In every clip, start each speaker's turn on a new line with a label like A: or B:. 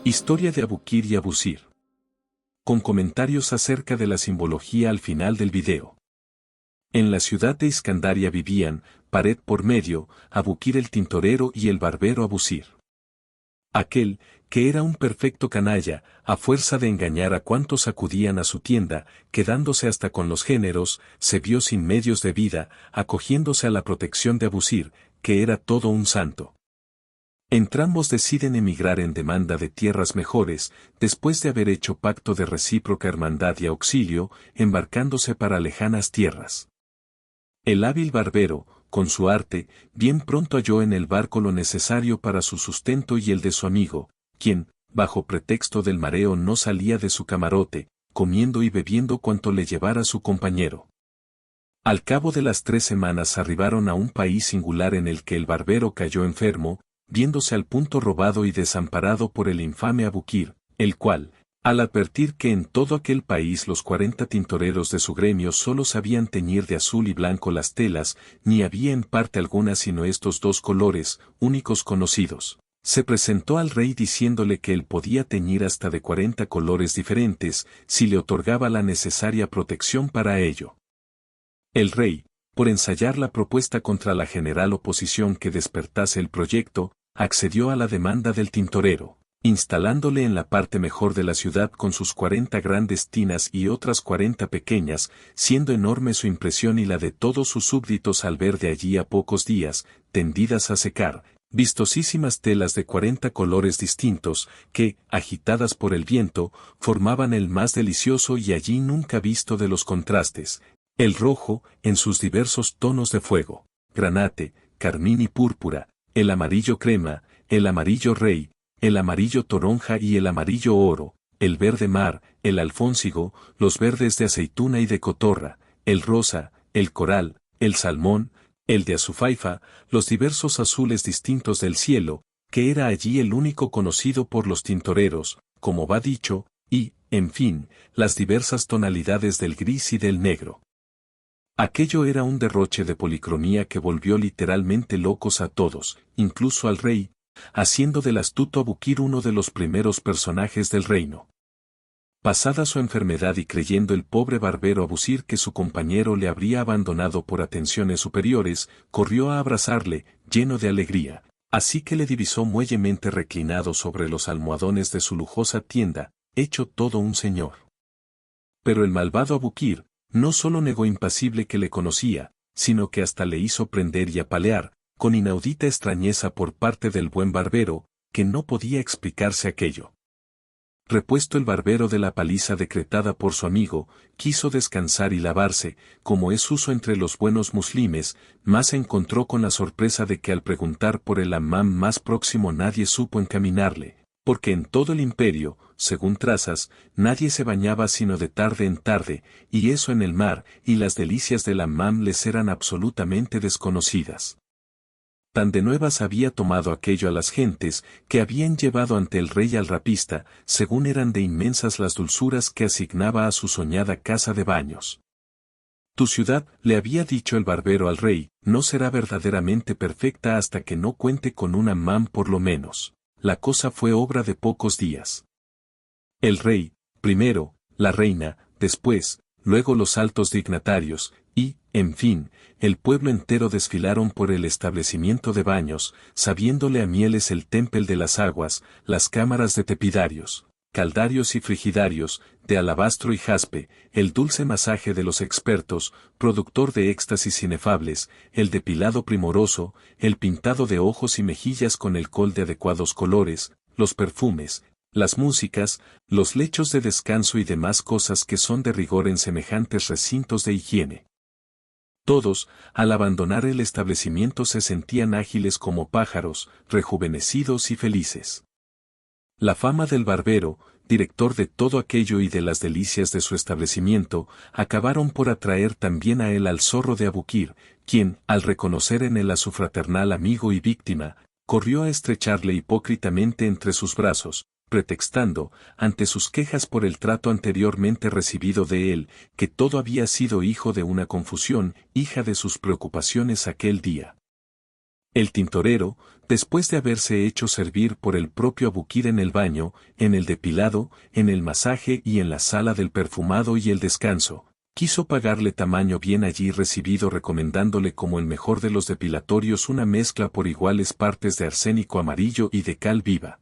A: Historia de Abukir y Abusir. Con comentarios acerca de la simbología al final del video. En la ciudad de Iskandaria vivían, pared por medio, Abukir el tintorero y el barbero Abusir. Aquel, que era un perfecto canalla, a fuerza de engañar a cuantos acudían a su tienda, quedándose hasta con los géneros, se vio sin medios de vida, acogiéndose a la protección de Abusir, que era todo un santo. Entrambos deciden emigrar en demanda de tierras mejores, después de haber hecho pacto de recíproca hermandad y auxilio, embarcándose para lejanas tierras. El hábil barbero, con su arte, bien pronto halló en el barco lo necesario para su sustento y el de su amigo, quien, bajo pretexto del mareo no salía de su camarote, comiendo y bebiendo cuanto le llevara su compañero. Al cabo de las 3 semanas arribaron a un país singular en el que el barbero cayó enfermo, viéndose al punto robado y desamparado por el infame Abukir, el cual, al advertir que en todo aquel país los 40 tintoreros de su gremio solo sabían teñir de azul y blanco las telas, ni había en parte alguna sino estos 2 colores, únicos conocidos, se presentó al rey diciéndole que él podía teñir hasta de 40 colores diferentes, si le otorgaba la necesaria protección para ello. El rey, por ensayar la propuesta contra la general oposición que despertase el proyecto, accedió a la demanda del tintorero, instalándole en la parte mejor de la ciudad con sus 40 grandes tinas y otras 40 pequeñas, siendo enorme su impresión y la de todos sus súbditos al ver de allí a pocos días, tendidas a secar, vistosísimas telas de 40 colores distintos, que, agitadas por el viento, formaban el más delicioso y allí nunca visto de los contrastes, el rojo, en sus diversos tonos de fuego, granate, carmín y púrpura, el amarillo crema, el amarillo rey, el amarillo toronja y el amarillo oro, el verde mar, el alfónsigo, los verdes de aceituna y de cotorra, el rosa, el coral, el salmón, el de azufaifa, los diversos azules distintos del cielo, que era allí el único conocido por los tintoreros, como va dicho, y, en fin, las diversas tonalidades del gris y del negro. Aquello era un derroche de policromía que volvió literalmente locos a todos, incluso al rey, haciendo del astuto Abukir uno de los primeros personajes del reino. Pasada su enfermedad y creyendo el pobre barbero Abusir que su compañero le habría abandonado por atenciones superiores, corrió a abrazarle, lleno de alegría, así que le divisó muellemente reclinado sobre los almohadones de su lujosa tienda, hecho todo un señor. Pero el malvado Abukir, no solo negó impasible que le conocía, sino que hasta le hizo prender y apalear, con inaudita extrañeza por parte del buen barbero, que no podía explicarse aquello. Repuesto el barbero de la paliza decretada por su amigo, quiso descansar y lavarse, como es uso entre los buenos muslimes, mas se encontró con la sorpresa de que al preguntar por el hammam más próximo nadie supo encaminarle, porque en todo el imperio, según trazas, nadie se bañaba sino de tarde en tarde, y eso en el mar, y las delicias del hammam les eran absolutamente desconocidas. Tan de nuevas había tomado aquello a las gentes, que habían llevado ante el rey al rapista, según eran de inmensas las dulzuras que asignaba a su soñada casa de baños. Tu ciudad, le había dicho el barbero al rey, no será verdaderamente perfecta hasta que no cuente con un hammam por lo menos. La cosa fue obra de pocos días. El rey, primero, la reina, después, luego los altos dignatarios, y, en fin, el pueblo entero desfilaron por el establecimiento de baños, sabiéndole a mieles el tempel de las aguas, las cámaras de tepidarios, caldarios y frigidarios, de alabastro y jaspe, el dulce masaje de los expertos, productor de éxtasis inefables, el depilado primoroso, el pintado de ojos y mejillas con el col de adecuados colores, los perfumes, las músicas, los lechos de descanso y demás cosas que son de rigor en semejantes recintos de higiene. Todos, al abandonar el establecimiento se sentían ágiles como pájaros, rejuvenecidos y felices. La fama del barbero, director de todo aquello y de las delicias de su establecimiento, acabaron por atraer también a él al zorro de Abukir, quien, al reconocer en él a su fraternal amigo y víctima, corrió a estrecharle hipócritamente entre sus brazos, pretextando, ante sus quejas por el trato anteriormente recibido de él, que todo había sido hijo de una confusión, hija de sus preocupaciones aquel día. El tintorero, después de haberse hecho servir por el propio Abukir en el baño, en el depilado, en el masaje y en la sala del perfumado y el descanso, quiso pagarle tamaño bien allí recibido recomendándole como el mejor de los depilatorios una mezcla por iguales partes de arsénico amarillo y de cal viva.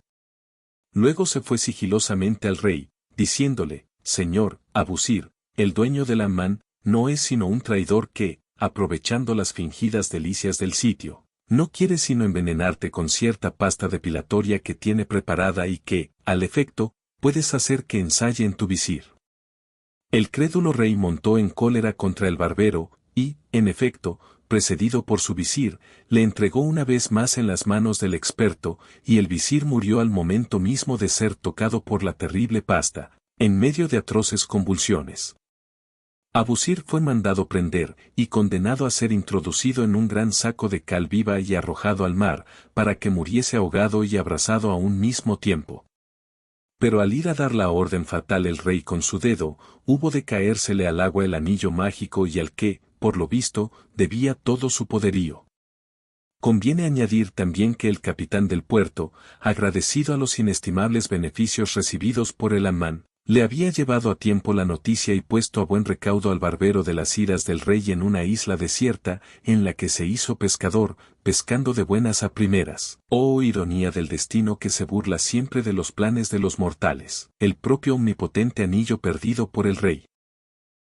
A: Luego se fue sigilosamente al rey, diciéndole, Señor, Abusir, el dueño del Hammam, no es sino un traidor que, aprovechando las fingidas delicias del sitio, no quiere sino envenenarte con cierta pasta depilatoria que tiene preparada y que, al efecto, puedes hacer que ensaye en tu visir. El crédulo rey montó en cólera contra el barbero, y, en efecto, precedido por su visir, le entregó una vez más en las manos del experto, y el visir murió al momento mismo de ser tocado por la terrible pasta, en medio de atroces convulsiones. Abusir fue mandado prender, y condenado a ser introducido en un gran saco de cal viva y arrojado al mar, para que muriese ahogado y abrasado a un mismo tiempo. Pero al ir a dar la orden fatal el rey con su dedo, hubo de caérsele al agua el anillo mágico y al que, por lo visto, debía todo su poderío. Conviene añadir también que el capitán del puerto, agradecido a los inestimables beneficios recibidos por el Hammam, le había llevado a tiempo la noticia y puesto a buen recaudo al barbero de las iras del rey en una isla desierta, en la que se hizo pescador, pescando de buenas a primeras. Oh ironía del destino que se burla siempre de los planes de los mortales, el propio omnipotente anillo perdido por el rey.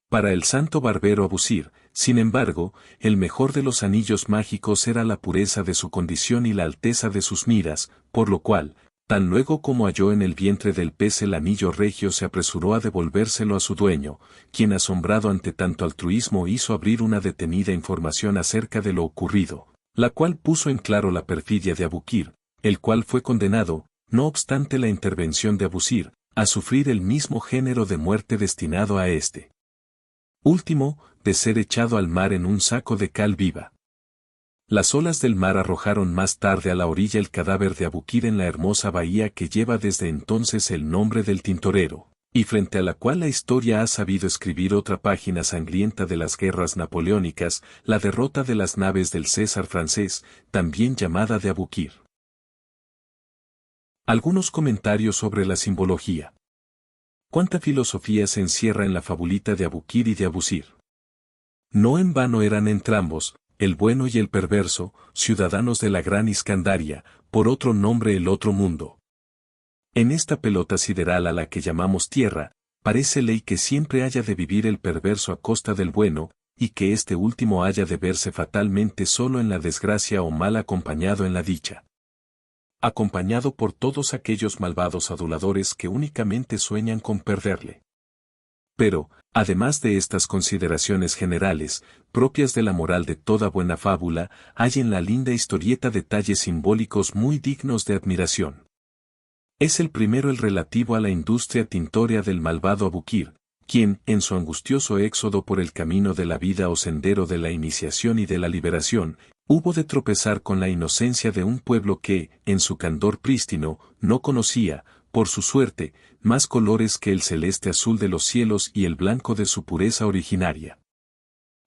A: Para el santo barbero Abusir, sin embargo, el mejor de los anillos mágicos era la pureza de su condición y la alteza de sus miras, por lo cual, tan luego como halló en el vientre del pez el anillo regio se apresuró a devolvérselo a su dueño, quien asombrado ante tanto altruismo hizo abrir una detenida información acerca de lo ocurrido, la cual puso en claro la perfidia de Abukir, el cual fue condenado, no obstante la intervención de Abusir, a sufrir el mismo género de muerte destinado a este último, de ser echado al mar en un saco de cal viva. Las olas del mar arrojaron más tarde a la orilla el cadáver de Abukir en la hermosa bahía que lleva desde entonces el nombre del tintorero, y frente a la cual la historia ha sabido escribir otra página sangrienta de las guerras napoleónicas, la derrota de las naves del César francés, también llamada de Abukir. Algunos comentarios sobre la simbología. ¿Cuánta filosofía se encierra en la fabulita de Abukir y de Abusir? No en vano eran entrambos, el bueno y el perverso, ciudadanos de la gran Iscandaria, por otro nombre el otro mundo. En esta pelota sideral a la que llamamos tierra, parece ley que siempre haya de vivir el perverso a costa del bueno, y que este último haya de verse fatalmente solo en la desgracia o mal acompañado en la dicha. Acompañado por todos aquellos malvados aduladores que únicamente sueñan con perderle. Pero, además de estas consideraciones generales, propias de la moral de toda buena fábula, hay en la linda historieta detalles simbólicos muy dignos de admiración. Es el primero el relativo a la industria tintorea del malvado Abukir, quien, en su angustioso éxodo por el camino de la vida o sendero de la iniciación y de la liberación, hubo de tropezar con la inocencia de un pueblo que, en su candor prístino, no conocía, por su suerte, más colores que el celeste azul de los cielos y el blanco de su pureza originaria.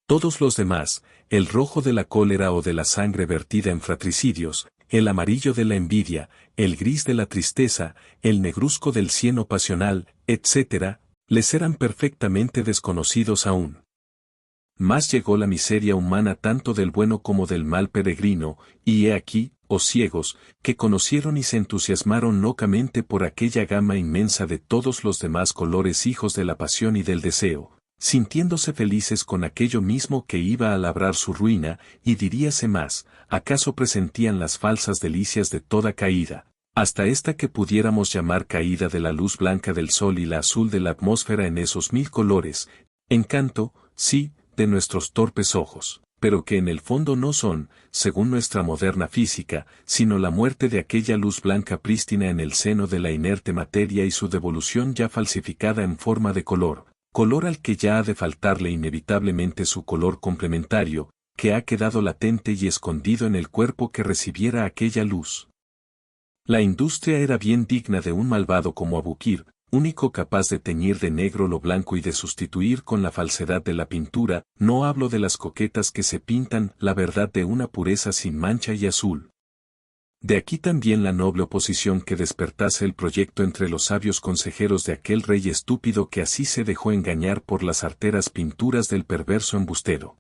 A: Todos los demás, el rojo de la cólera o de la sangre vertida en fratricidios, el amarillo de la envidia, el gris de la tristeza, el negruzco del cieno pasional, etc., les eran perfectamente desconocidos aún. Más llegó la miseria humana tanto del bueno como del mal peregrino, y he aquí, oh ciegos, que conocieron y se entusiasmaron locamente por aquella gama inmensa de todos los demás colores hijos de la pasión y del deseo, sintiéndose felices con aquello mismo que iba a labrar su ruina, y diríase más, acaso presentían las falsas delicias de toda caída, hasta esta que pudiéramos llamar caída de la luz blanca del sol y la azul de la atmósfera en esos 1000 colores, encanto, sí, de nuestros torpes ojos, pero que en el fondo no son, según nuestra moderna física, sino la muerte de aquella luz blanca prístina en el seno de la inerte materia y su devolución ya falsificada en forma de color, color al que ya ha de faltarle inevitablemente su color complementario, que ha quedado latente y escondido en el cuerpo que recibiera aquella luz. La industria era bien digna de un malvado como Abukir, único capaz de teñir de negro lo blanco y de sustituir con la falsedad de la pintura, no hablo de las coquetas que se pintan la verdad de una pureza sin mancha y azul. De aquí también la noble oposición que despertase el proyecto entre los sabios consejeros de aquel rey estúpido que así se dejó engañar por las arteras pinturas del perverso embustero.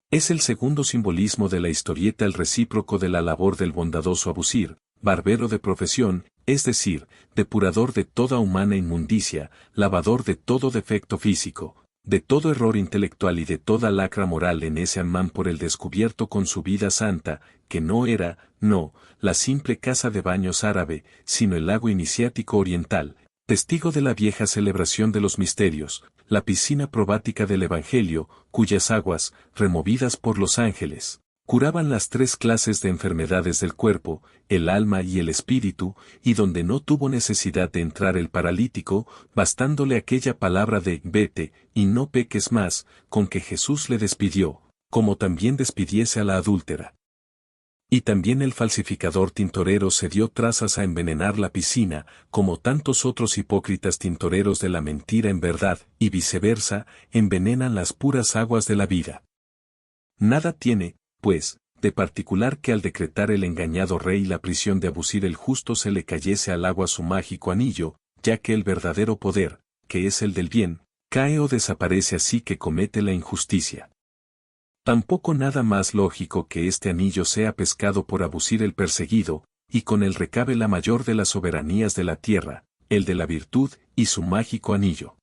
A: Es el segundo simbolismo de la historieta el recíproco de la labor del bondadoso Abusir, barbero de profesión, es decir, depurador de toda humana inmundicia, lavador de todo defecto físico, de todo error intelectual y de toda lacra moral en ese afán por el descubierto con su vida santa, que no era, no, la simple casa de baños árabe, sino el lago iniciático oriental, testigo de la vieja celebración de los misterios, la piscina probática del Evangelio, cuyas aguas, removidas por los ángeles, curaban las tres clases de enfermedades del cuerpo, el alma y el espíritu, y donde no tuvo necesidad de entrar el paralítico, bastándole aquella palabra de «vete, y no peques más», con que Jesús le despidió, como también despidiese a la adúltera. Y también el falsificador tintorero se dio trazas a envenenar la piscina, como tantos otros hipócritas tintoreros de la mentira en verdad, y viceversa, envenenan las puras aguas de la vida. Nada tiene, pues, de particular que al decretar el engañado rey la prisión de Abusir el justo se le cayese al agua su mágico anillo, ya que el verdadero poder, que es el del bien, cae o desaparece así que comete la injusticia. Tampoco nada más lógico que este anillo sea pescado por Abusir el perseguido, y con él recabe la mayor de las soberanías de la tierra, el de la virtud y su mágico anillo.